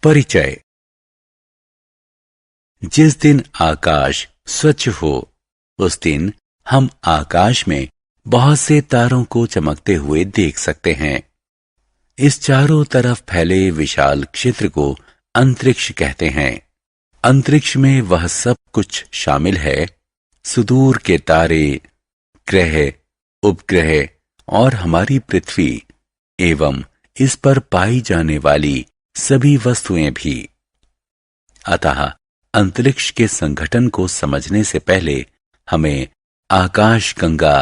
परिचय। जिस दिन आकाश स्वच्छ हो उस दिन हम आकाश में बहुत से तारों को चमकते हुए देख सकते हैं। इस चारों तरफ फैले विशाल क्षेत्र को अंतरिक्ष कहते हैं। अंतरिक्ष में वह सब कुछ शामिल है, सुदूर के तारे, ग्रह, उपग्रह और हमारी पृथ्वी एवं इस पर पाई जाने वाली सभी वस्तुएं भी। अतः अंतरिक्ष के संगठन को समझने से पहले हमें आकाशगंगा,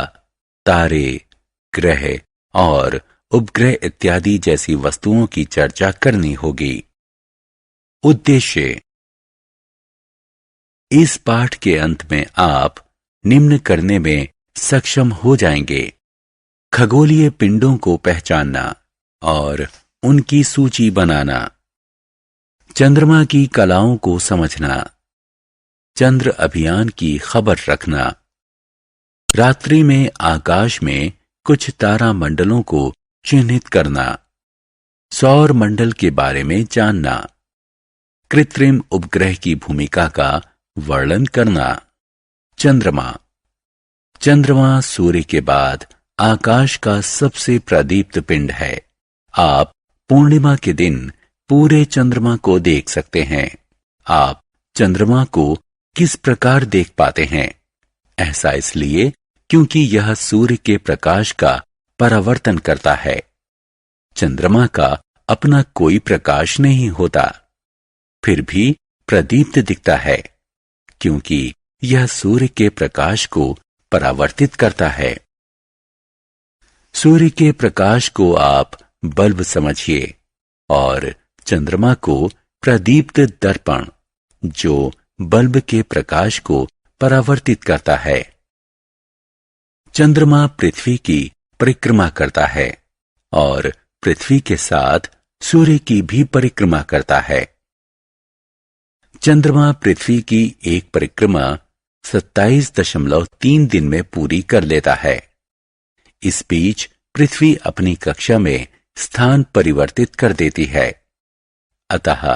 तारे, ग्रह और उपग्रह इत्यादि जैसी वस्तुओं की चर्चा करनी होगी। उद्देश्य। इस पाठ के अंत में आप निम्न करने में सक्षम हो जाएंगे: खगोलीय पिंडों को पहचानना और उनकी सूची बनाना, चंद्रमा की कलाओं को समझना, चंद्र अभियान की खबर रखना, रात्रि में आकाश में कुछ तारामंडलों को चिन्हित करना, सौर मंडल के बारे में जानना, कृत्रिम उपग्रह की भूमिका का वर्णन करना। चंद्रमा। चंद्रमा सूर्य के बाद आकाश का सबसे प्रदीप्त पिंड है। आप पूर्णिमा के दिन पूरे चंद्रमा को देख सकते हैं। आप चंद्रमा को किस प्रकार देख पाते हैं? ऐसा इसलिए क्योंकि यह सूर्य के प्रकाश का परावर्तन करता है। चंद्रमा का अपना कोई प्रकाश नहीं होता, फिर भी प्रदीप्त दिखता है क्योंकि यह सूर्य के प्रकाश को परावर्तित करता है। सूर्य के प्रकाश को आप बल्ब समझिए और चंद्रमा को प्रदीप्त दर्पण, जो बल्ब के प्रकाश को परावर्तित करता है। चंद्रमा पृथ्वी की परिक्रमा करता है और पृथ्वी के साथ सूर्य की भी परिक्रमा करता है। चंद्रमा पृथ्वी की एक परिक्रमा 27.3 दिन में पूरी कर लेता है। इस बीच पृथ्वी अपनी कक्षा में स्थान परिवर्तित कर देती है। अतः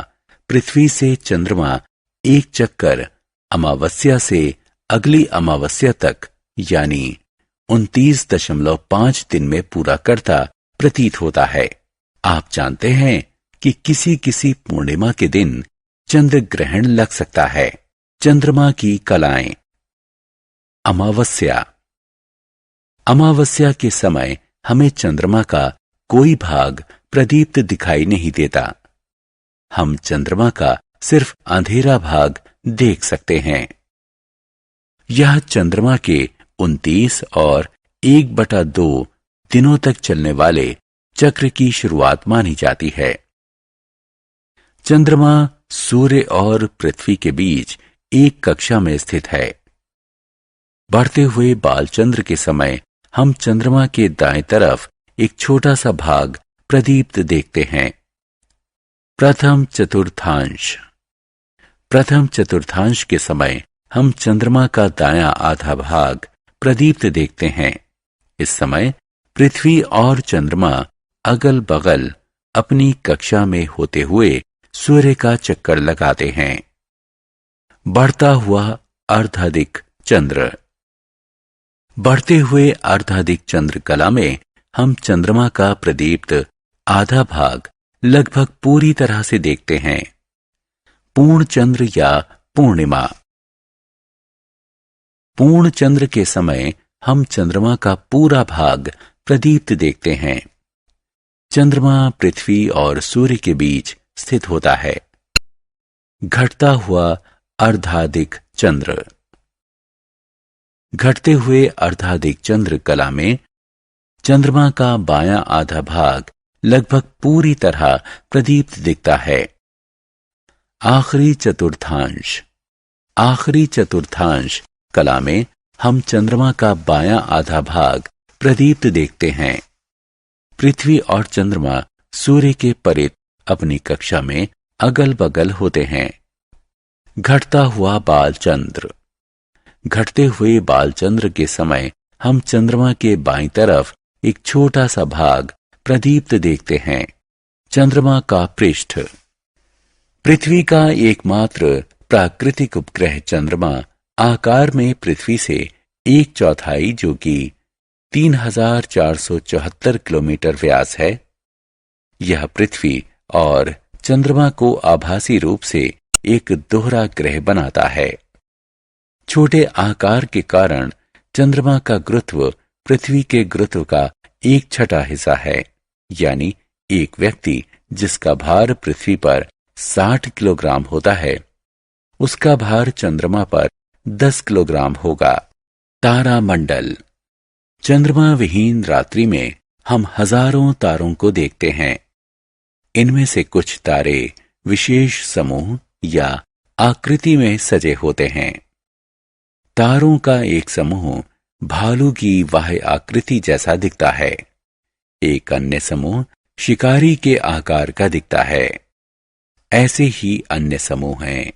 पृथ्वी से चंद्रमा एक चक्कर अमावस्या से अगली अमावस्या तक यानी 29.5 दिन में पूरा करता प्रतीत होता है। आप जानते हैं कि किसी किसी पूर्णिमा के दिन चंद्र ग्रहण लग सकता है। चंद्रमा की कलाएं। अमावस्या। अमावस्या के समय हमें चंद्रमा का कोई भाग प्रदीप्त दिखाई नहीं देता। हम चंद्रमा का सिर्फ अंधेरा भाग देख सकते हैं। यह चंद्रमा के 29 और 1/2 दिनों तक चलने वाले चक्र की शुरुआत मानी जाती है। चंद्रमा सूर्य और पृथ्वी के बीच एक कक्षा में स्थित है। बढ़ते हुए बालचंद्र के समय हम चंद्रमा के दाएं तरफ एक छोटा सा भाग प्रदीप्त देखते हैं। प्रथम चतुर्थांश। प्रथम चतुर्थांश के समय हम चंद्रमा का दायां आधा भाग प्रदीप्त देखते हैं। इस समय पृथ्वी और चंद्रमा अगल बगल अपनी कक्षा में होते हुए सूर्य का चक्कर लगाते हैं। बढ़ता हुआ अर्धादिक चंद्र। बढ़ते हुए अर्धादिक चंद्र कला में हम चंद्रमा का प्रदीप्त आधा भाग लगभग पूरी तरह से देखते हैं। पूर्ण चंद्र या पूर्णिमा। पूर्ण चंद्र के समय हम चंद्रमा का पूरा भाग प्रदीप्त देखते हैं। चंद्रमा पृथ्वी और सूर्य के बीच स्थित होता है। घटता हुआ अर्धादिक चंद्र। घटते हुए अर्धादिक चंद्र कला में चंद्रमा का बायां आधा भाग लगभग पूरी तरह प्रदीप्त दिखता है। आखिरी चतुर्थांश। आखिरी चतुर्थांश कला में हम चंद्रमा का बायां आधा भाग प्रदीप्त देखते हैं। पृथ्वी और चंद्रमा सूर्य के परित अपनी कक्षा में अगल बगल होते हैं। घटता हुआ बालचंद्र। घटते हुए बालचंद्र के समय हम चंद्रमा के बाईं तरफ एक छोटा सा भाग प्रदीप्त देखते हैं। चंद्रमा का पृष्ठ। पृथ्वी का एकमात्र प्राकृतिक उपग्रह चंद्रमा आकार में पृथ्वी से 1/4 जो कि 3,474 किलोमीटर व्यास है। यह पृथ्वी और चंद्रमा को आभासी रूप से एक दोहरा ग्रह बनाता है। छोटे आकार के कारण चंद्रमा का गुरुत्व पृथ्वी के गुरुत्व का 1/6 हिस्सा है, यानी एक व्यक्ति जिसका भार पृथ्वी पर 60 किलोग्राम होता है, उसका भार चंद्रमा पर 10 किलोग्राम होगा। तारामंडल। चंद्रमा विहीन रात्रि में हम हजारों तारों को देखते हैं। इनमें से कुछ तारे विशेष समूह या आकृति में सजे होते हैं। तारों का एक समूह भालू की बाह्य आकृति जैसा दिखता है। एक अन्य समूह शिकारी के आकार का दिखता है। ऐसे ही अन्य समूह हैं।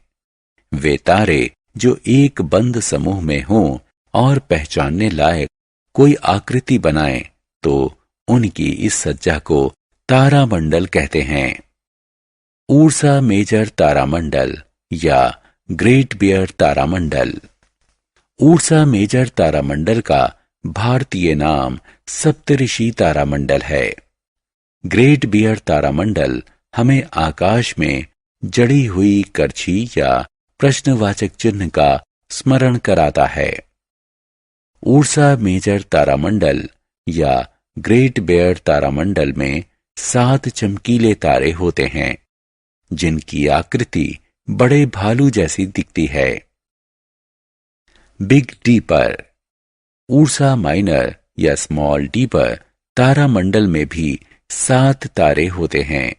वे तारे जो एक बंद समूह में हों और पहचानने लायक कोई आकृति बनाएं, तो उनकी इस सज्जा को तारामंडल कहते हैं। ऊर्सा मेजर तारामंडल या ग्रेट बियर तारामंडल। ऊर्सा मेजर तारामंडल का भारतीय नाम सप्तऋषि तारामंडल है। ग्रेट बियर तारामंडल हमें आकाश में जड़ी हुई करछी या प्रश्नवाचक चिन्ह का स्मरण कराता है। ऊर्सा मेजर तारामंडल या ग्रेट बियर तारामंडल में 7 चमकीले तारे होते हैं, जिनकी आकृति बड़े भालू जैसी दिखती है। Big Dipper. ऊर्सा माइनर या स्मॉल डीपर तारामंडल में भी 7 तारे होते हैं।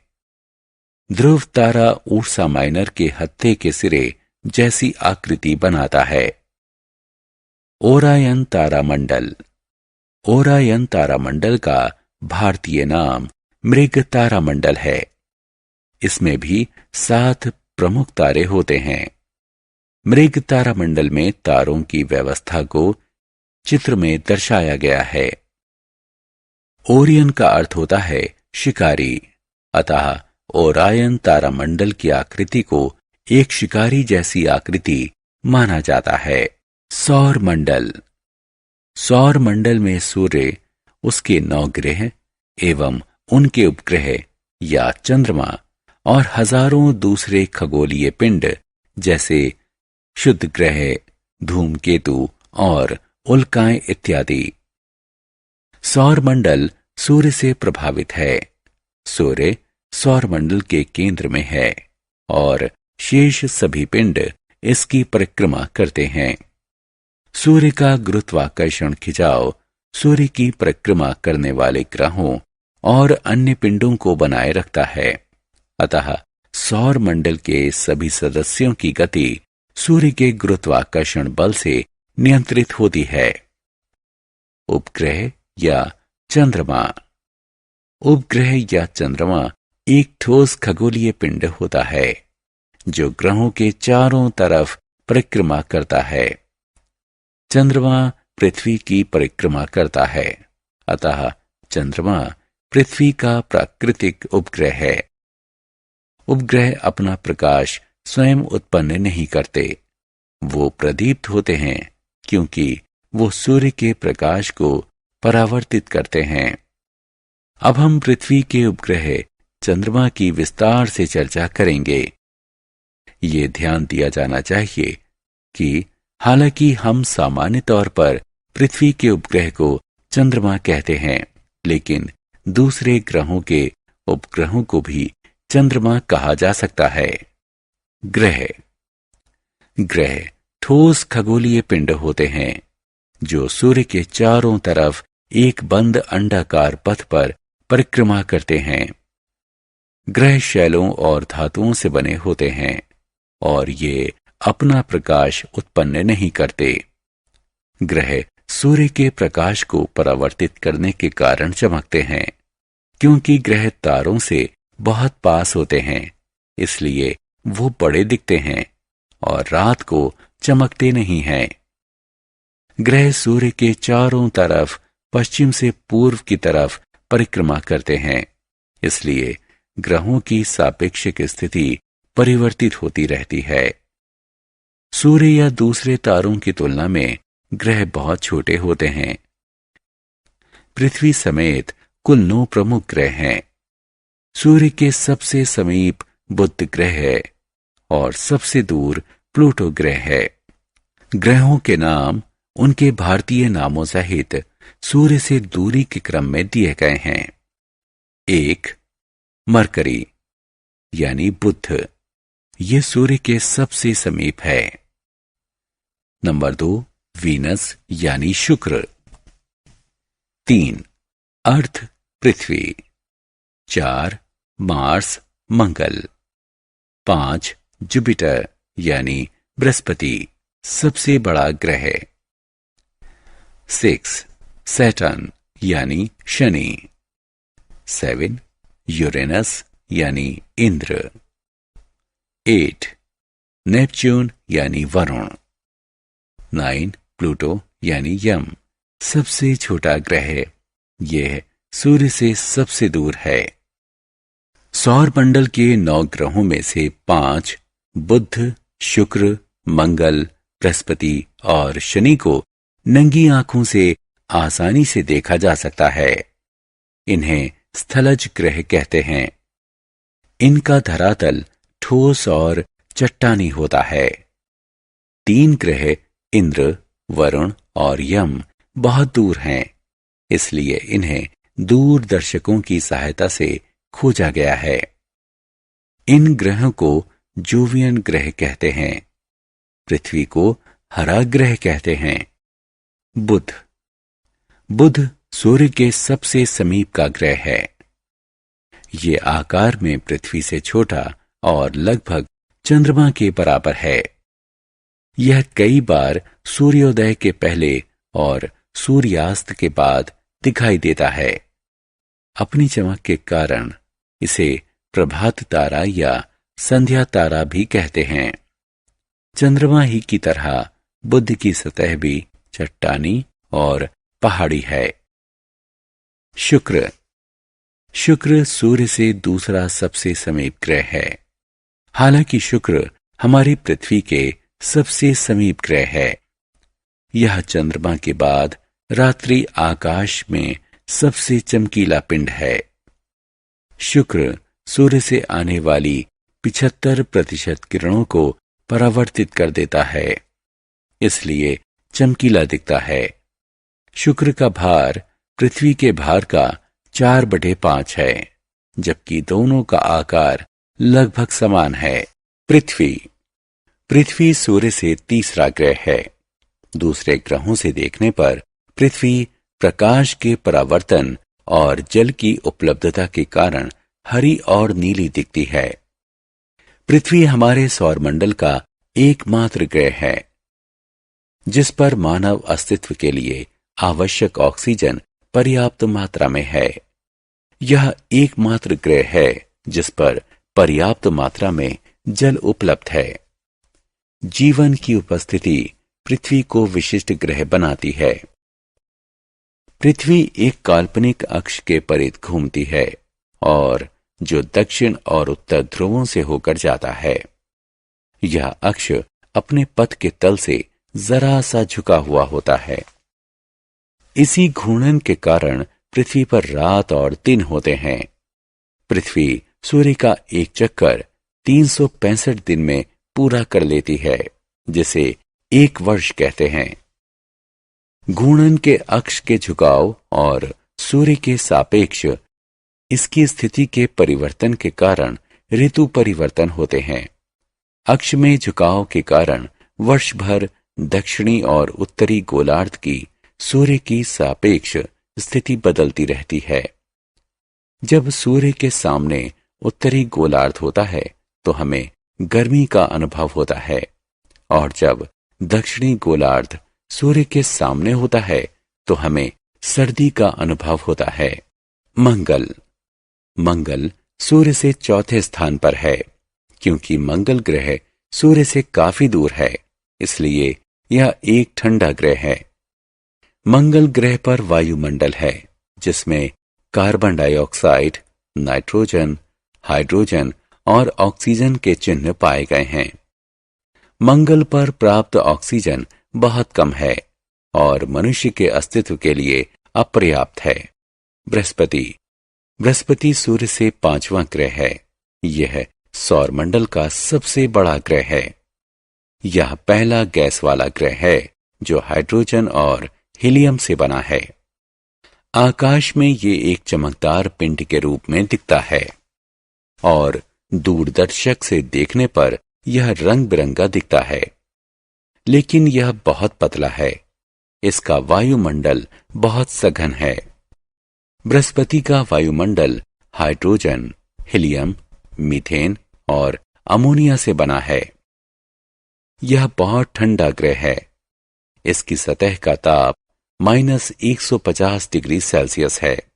ध्रुव तारा ऊर्सा माइनर के हत्थे के सिरे जैसी आकृति बनाता है। ओरायन तारामंडल। ओरायन तारामंडल का भारतीय नाम मृग तारामंडल है। इसमें भी 7 प्रमुख तारे होते हैं। मृग तारामंडल में तारों की व्यवस्था को चित्र में दर्शाया गया है। ओरियन का अर्थ होता है शिकारी, अतः ओरायन तारामंडल की आकृति को एक शिकारी जैसी आकृति माना जाता है। सौर मंडल। सौर मंडल में सूर्य, उसके 9 ग्रह एवं उनके उपग्रह या चंद्रमा और हजारों दूसरे खगोलीय पिंड जैसे शुद्ध ग्रह, धूमकेतु और उल्काएं इत्यादि। सौर मंडल सूर्य से प्रभावित है। सूर्य सौर मंडल के केंद्र में है और शेष सभी पिंड इसकी परिक्रमा करते हैं। सूर्य का गुरुत्वाकर्षण खिंचाव सूर्य की परिक्रमा करने वाले ग्रहों और अन्य पिंडों को बनाए रखता है। अतः सौर मंडल के सभी सदस्यों की गति सूर्य के गुरुत्वाकर्षण बल से नियंत्रित होती है। उपग्रह या चंद्रमा। उपग्रह या चंद्रमा एक ठोस खगोलीय पिंड होता है जो ग्रहों के चारों तरफ परिक्रमा करता है। चंद्रमा पृथ्वी की परिक्रमा करता है, अतः चंद्रमा पृथ्वी का प्राकृतिक उपग्रह है। उपग्रह अपना प्रकाश स्वयं उत्पन्न नहीं करते। वो प्रदीप्त होते हैं क्योंकि वो सूर्य के प्रकाश को परावर्तित करते हैं। अब हम पृथ्वी के उपग्रह चंद्रमा की विस्तार से चर्चा करेंगे। ये ध्यान दिया जाना चाहिए कि हालांकि हम सामान्य तौर पर पृथ्वी के उपग्रह को चंद्रमा कहते हैं, लेकिन दूसरे ग्रहों के उपग्रहों को भी चंद्रमा कहा जा सकता है। ग्रह। ग्रह ठोस खगोलीय पिंड होते हैं जो सूर्य के चारों तरफ एक बंद अंडाकार पथ पर परिक्रमा करते हैं। ग्रह शैलों और धातुओं से बने होते हैं और ये अपना प्रकाश उत्पन्न नहीं करते। ग्रह सूर्य के प्रकाश को परावर्तित करने के कारण चमकते हैं। क्योंकि ग्रह तारों से बहुत पास होते हैं, इसलिए वो बड़े दिखते हैं और रात को चमकते नहीं हैं। ग्रह सूर्य के चारों तरफ पश्चिम से पूर्व की तरफ परिक्रमा करते हैं, इसलिए ग्रहों की सापेक्षिक स्थिति परिवर्तित होती रहती है। सूर्य या दूसरे तारों की तुलना में ग्रह बहुत छोटे होते हैं। पृथ्वी समेत कुल 9 प्रमुख ग्रह हैं। सूर्य के सबसे समीप बुध ग्रह है और सबसे दूर प्लूटो ग्रह है। ग्रहों के नाम उनके भारतीय नामों सहित सूर्य से दूरी के क्रम में दिए गए हैं। 1. मरकरी यानी बुध, ये सूर्य के सबसे समीप है। नंबर 2. वीनस यानी शुक्र। 3. अर्थ पृथ्वी। 4. मार्स मंगल। 5. जुपिटर यानी बृहस्पति, सबसे बड़ा ग्रह। 6. सैटर्न यानी शनि। 7. यूरेनस यानी इंद्र। 8. नेपच्यून यानी वरुण। 9. प्लूटो यानी यम, सबसे छोटा ग्रह। यह सूर्य से सबसे दूर है। सौर मंडल के 9 ग्रहों में से 5 बुध, शुक्र, मंगल, बृहस्पति और शनि को नंगी आंखों से आसानी से देखा जा सकता है। इन्हें स्थलज ग्रह कहते हैं। इनका धरातल ठोस और चट्टानी होता है। 3 ग्रह इंद्र, वरुण और यम बहुत दूर हैं, इसलिए इन्हें दूरदर्शकों की सहायता से खोजा गया है। इन ग्रहों को जोवियन ग्रह कहते हैं। पृथ्वी को हरा ग्रह कहते हैं। बुध। बुध सूर्य के सबसे समीप का ग्रह है। ये आकार में पृथ्वी से छोटा और लगभग चंद्रमा के बराबर है। यह कई बार सूर्योदय के पहले और सूर्यास्त के बाद दिखाई देता है। अपनी चमक के कारण इसे प्रभात तारा या संध्या तारा भी कहते हैं। चंद्रमा ही की तरह बुध की सतह भी चट्टानी और पहाड़ी है। शुक्र। शुक्र सूर्य से दूसरा सबसे समीप ग्रह है। हालांकि शुक्र हमारी पृथ्वी के सबसे समीप ग्रह है। यह चंद्रमा के बाद रात्रि आकाश में सबसे चमकीला पिंड है। शुक्र सूर्य से आने वाली 75% किरणों को परावर्तित कर देता है, इसलिए चमकीला दिखता है। शुक्र का भार पृथ्वी के भार का 4/5 है, जबकि दोनों का आकार लगभग समान है। पृथ्वी। पृथ्वी सूर्य से तीसरा ग्रह है। दूसरे ग्रहों से देखने पर पृथ्वी प्रकाश के परावर्तन और जल की उपलब्धता के कारण हरी और नीली दिखती है। पृथ्वी हमारे सौरमंडल का एकमात्र ग्रह है जिस पर मानव अस्तित्व के लिए आवश्यक ऑक्सीजन पर्याप्त मात्रा में है। यह एकमात्र ग्रह है जिस पर पर्याप्त मात्रा में जल उपलब्ध है। जीवन की उपस्थिति पृथ्वी को विशिष्ट ग्रह बनाती है। पृथ्वी एक काल्पनिक अक्ष के परिध घूमती है और जो दक्षिण और उत्तर ध्रुवों से होकर जाता है। यह अक्ष अपने पथ के तल से जरा सा झुका हुआ होता है। इसी घूर्णन के कारण पृथ्वी पर रात और दिन होते हैं। पृथ्वी सूर्य का एक चक्कर 365 दिन में पूरा कर लेती है, जिसे 1 वर्ष कहते हैं। घूर्णन के अक्ष के झुकाव और सूर्य के सापेक्ष इसकी स्थिति के परिवर्तन के कारण ऋतु परिवर्तन होते हैं। अक्ष में झुकाव के कारण वर्ष भर दक्षिणी और उत्तरी गोलार्ध की सूर्य की सापेक्ष स्थिति बदलती रहती है। जब सूर्य के सामने उत्तरी गोलार्ध होता है तो हमें गर्मी का अनुभव होता है, और जब दक्षिणी गोलार्ध सूर्य के सामने होता है तो हमें सर्दी का अनुभव होता है। मंगल। मंगल सूर्य से चौथे स्थान पर है। क्योंकि मंगल ग्रह सूर्य से काफी दूर है, इसलिए यह एक ठंडा ग्रह है। मंगल ग्रह पर वायुमंडल है जिसमें कार्बन डाइऑक्साइड, नाइट्रोजन, हाइड्रोजन और ऑक्सीजन के चिन्ह पाए गए हैं। मंगल पर प्राप्त ऑक्सीजन बहुत कम है और मनुष्य के अस्तित्व के लिए अपर्याप्त है। बृहस्पति सूर्य से 5वां ग्रह है। यह सौरमंडल का सबसे बड़ा ग्रह है। यह पहला गैस वाला ग्रह है जो हाइड्रोजन और हीलियम से बना है। आकाश में ये एक चमकदार पिंड के रूप में दिखता है और दूरदर्शक से देखने पर यह रंग बिरंगा दिखता है, लेकिन यह बहुत पतला है। इसका वायुमंडल बहुत सघन है। बृहस्पति का वायुमंडल हाइड्रोजन, हीलियम, मीथेन और अमोनिया से बना है। यह बहुत ठंडा ग्रह है। इसकी सतह का ताप -150 डिग्री सेल्सियस है।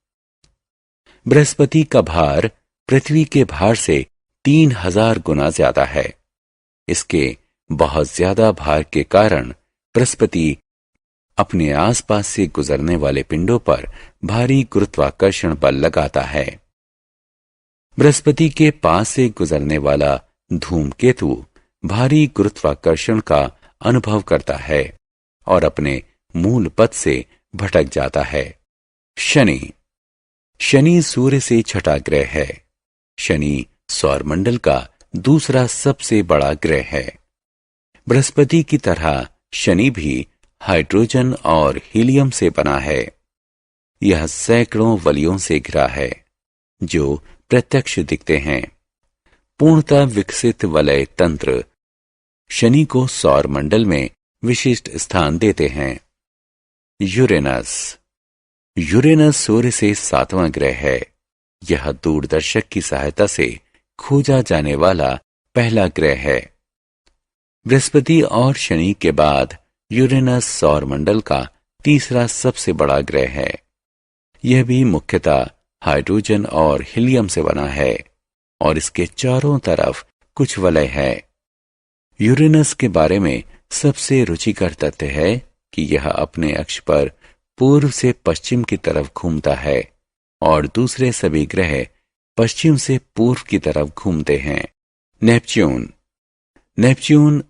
बृहस्पति का भार पृथ्वी के भार से 3000 गुना ज्यादा है। इसके बहुत ज्यादा भार के कारण बृहस्पति अपने आसपास से गुजरने वाले पिंडों पर भारी गुरुत्वाकर्षण बल लगाता है। बृहस्पति के पास से गुजरने वाला धूमकेतु भारी गुरुत्वाकर्षण का अनुभव करता है और अपने मूल पथ से भटक जाता है। शनि सूर्य से छठा ग्रह है। शनि सौरमंडल का दूसरा सबसे बड़ा ग्रह है। बृहस्पति की तरह शनि भी हाइड्रोजन और हीलियम से बना है। यह सैकड़ों वलयों से घिरा है जो प्रत्यक्ष दिखते हैं। पूर्णतः विकसित वलय तंत्र शनि को सौरमंडल में विशिष्ट स्थान देते हैं। यूरेनस सूर्य से 7वां ग्रह है। यह दूरदर्शक की सहायता से खोजा जाने वाला पहला ग्रह है। बृहस्पति और शनि के बाद यूरेनस सौरमंडल का तीसरा सबसे बड़ा ग्रह है। यह भी मुख्यतः हाइड्रोजन और हीलियम से बना है और इसके चारों तरफ कुछ वलय है। यूरेनस के बारे में सबसे रुचिकर तथ्य है कि यह अपने अक्ष पर पूर्व से पश्चिम की तरफ घूमता है और दूसरे सभी ग्रह पश्चिम से पूर्व की तरफ घूमते हैं। नेपच्यून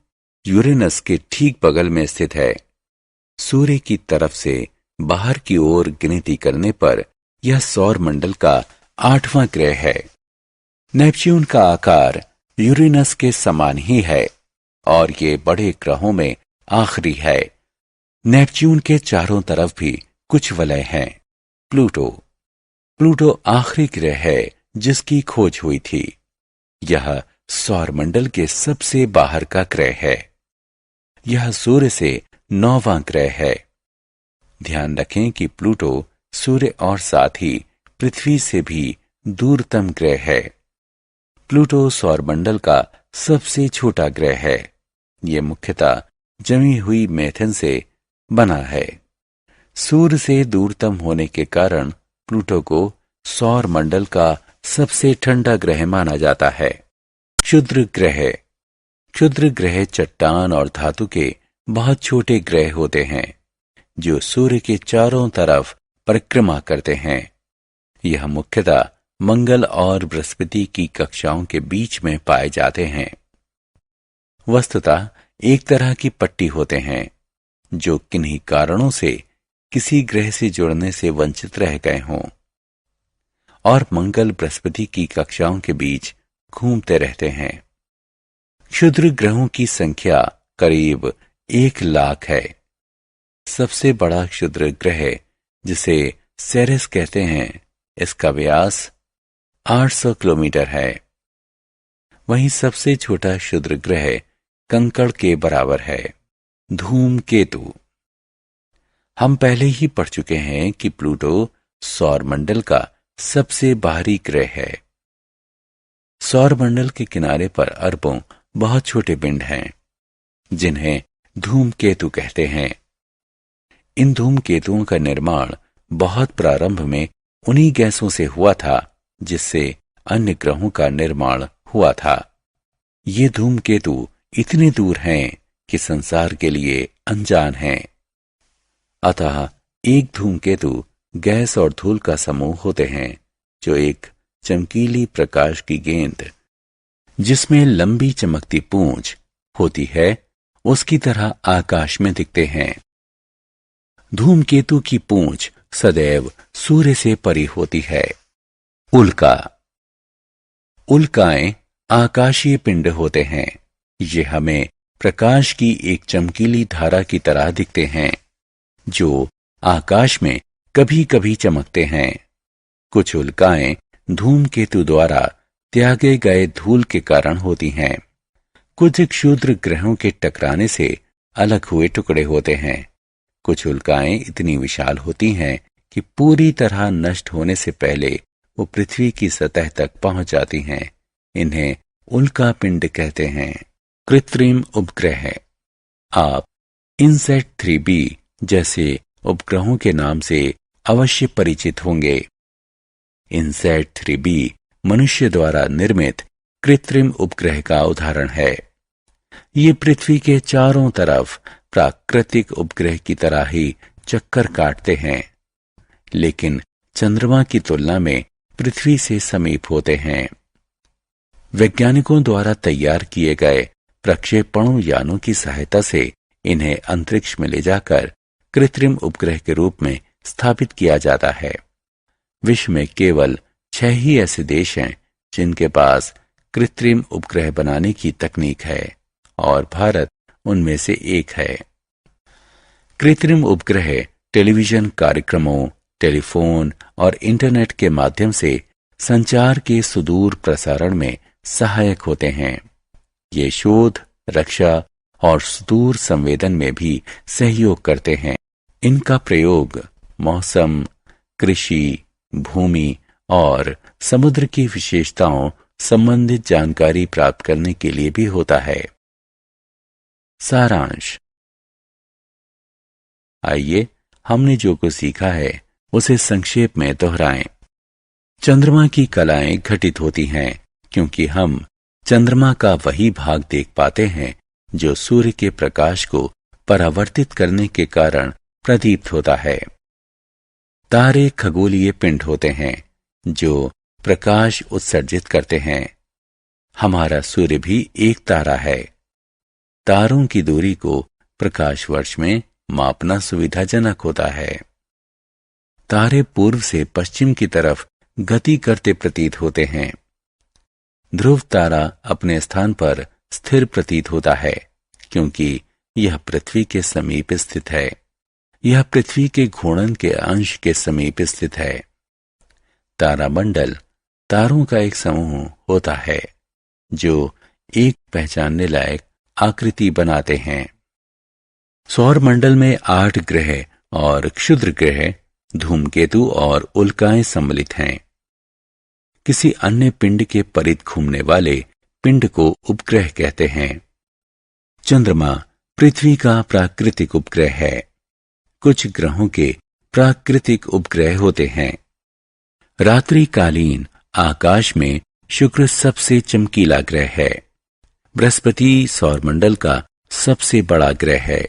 यूरेनस के ठीक बगल में स्थित है। सूर्य की तरफ से बाहर की ओर गिनती करने पर यह सौरमंडल का 8वां ग्रह है। नेपच्यून का आकार यूरेनस के समान ही है और ये बड़े ग्रहों में आखिरी है। नेपच्यून के चारों तरफ भी कुछ वलय हैं। प्लूटो आखिरी ग्रह है जिसकी खोज हुई थी। यह सौरमंडल के सबसे बाहर का ग्रह है। यह सूर्य से 9वां ग्रह है। ध्यान रखें कि प्लूटो सूर्य और साथ ही पृथ्वी से भी दूरतम ग्रह है। प्लूटो सौरमंडल का सबसे छोटा ग्रह है। यह मुख्यतः जमी हुई मीथेन से बना है। सूर्य से दूरतम होने के कारण प्लूटो को सौरमंडल का सबसे ठंडा ग्रह माना जाता है। क्षुद्र ग्रह चट्टान और धातु के बहुत छोटे ग्रह होते हैं जो सूर्य के चारों तरफ परिक्रमा करते हैं। यह मुख्यतः मंगल और बृहस्पति की कक्षाओं के बीच में पाए जाते हैं। वस्तुतः एक तरह की पट्टी होते हैं जो किन्हीं कारणों से किसी ग्रह से जुड़ने से वंचित रह गए हों और मंगल बृहस्पति की कक्षाओं के बीच घूमते रहते हैं। क्षुद्र ग्रहों की संख्या करीब 1 लाख है। सबसे बड़ा क्षुद्र ग्रह जिसे सेरेस कहते हैं, इसका व्यास 800 किलोमीटर है। वहीं सबसे छोटा क्षुद्र ग्रह कंकड़ के बराबर है। धूमकेतु। हम पहले ही पढ़ चुके हैं कि प्लूटो सौरमंडल का सबसे बाहरी ग्रह है। सौरमंडल के किनारे पर अरबों बहुत छोटे पिंड हैं जिन्हें धूमकेतु कहते हैं। इन धूमकेतुओं का निर्माण बहुत प्रारंभ में उन्हीं गैसों से हुआ था जिससे अन्य ग्रहों का निर्माण हुआ था। ये धूमकेतु इतने दूर हैं कि संसार के लिए अनजान हैं। अतः एक धूमकेतु गैस और धूल का समूह होते हैं जो एक चमकीली प्रकाश की गेंद जिसमें लंबी चमकती पूंछ होती है, उसकी तरह आकाश में दिखते हैं। धूमकेतु की पूंछ सदैव सूर्य से परी होती है। उल्का। उल्काएं आकाशीय पिंड होते हैं। ये हमें प्रकाश की एक चमकीली धारा की तरह दिखते हैं, जो आकाश में कभी कभी चमकते हैं। कुछ उल्काएं धूमकेतु द्वारा त्यागे गए धूल के कारण होती हैं। कुछ क्षुद्र ग्रहों के टकराने से अलग हुए टुकड़े होते हैं। कुछ उल्काएं इतनी विशाल होती हैं कि पूरी तरह नष्ट होने से पहले वो पृथ्वी की सतह तक पहुंच जाती हैं। इन्हें उल्का पिंड कहते हैं। कृत्रिम उपग्रह। आप इनसैट 3B जैसे उपग्रहों के नाम से अवश्य परिचित होंगे। इनसैट 3B मनुष्य द्वारा निर्मित कृत्रिम उपग्रह का उदाहरण है। ये पृथ्वी के चारों तरफ प्राकृतिक उपग्रह की तरह ही चक्कर काटते हैं, लेकिन चंद्रमा की तुलना में पृथ्वी से समीप होते हैं। वैज्ञानिकों द्वारा तैयार किए गए प्रक्षेपणों यानों की सहायता से इन्हें अंतरिक्ष में ले जाकर कृत्रिम उपग्रह के रूप में स्थापित किया जाता है। विश्व में केवल 6 ही ऐसे देश हैं जिनके पास कृत्रिम उपग्रह बनाने की तकनीक है, और भारत उनमें से एक है। कृत्रिम उपग्रह टेलीविजन कार्यक्रमों, टेलीफोन और इंटरनेट के माध्यम से संचार के सुदूर प्रसारण में सहायक होते हैं। ये शोध, रक्षा और सुदूर संवेदन में भी सहयोग करते हैं। इनका प्रयोग मौसम, कृषि, भूमि और समुद्र की विशेषताओं संबंधित जानकारी प्राप्त करने के लिए भी होता है। सारांश। आइए हमने जो कुछ सीखा है उसे संक्षेप में दोहराएं। चंद्रमा की कलाएं घटित होती हैं क्योंकि हम चंद्रमा का वही भाग देख पाते हैं जो सूर्य के प्रकाश को परावर्तित करने के कारण प्रदीप्त होता है। तारे खगोलीय पिंड होते हैं जो प्रकाश उत्सर्जित करते हैं। हमारा सूर्य भी एक तारा है। तारों की दूरी को प्रकाश वर्ष में मापना सुविधाजनक होता है। तारे पूर्व से पश्चिम की तरफ गति करते प्रतीत होते हैं। ध्रुव तारा अपने स्थान पर स्थिर प्रतीत होता है क्योंकि यह पृथ्वी के समीप स्थित है। यह पृथ्वी के घूर्णन के अंश के समीप स्थित है। तारामंडल तारों का एक समूह होता है जो एक पहचानने लायक आकृति बनाते हैं। सौर मंडल में 8 ग्रह और क्षुद्र ग्रह, धूमकेतु और उल्काएं सम्मिलित हैं। किसी अन्य पिंड के परिध घूमने वाले पिंड को उपग्रह कहते हैं। चंद्रमा पृथ्वी का प्राकृतिक उपग्रह है। कुछ ग्रहों के प्राकृतिक उपग्रह होते हैं। रात्रिकालीन आकाश में शुक्र सबसे चमकीला ग्रह है। बृहस्पति सौरमंडल का सबसे बड़ा ग्रह है।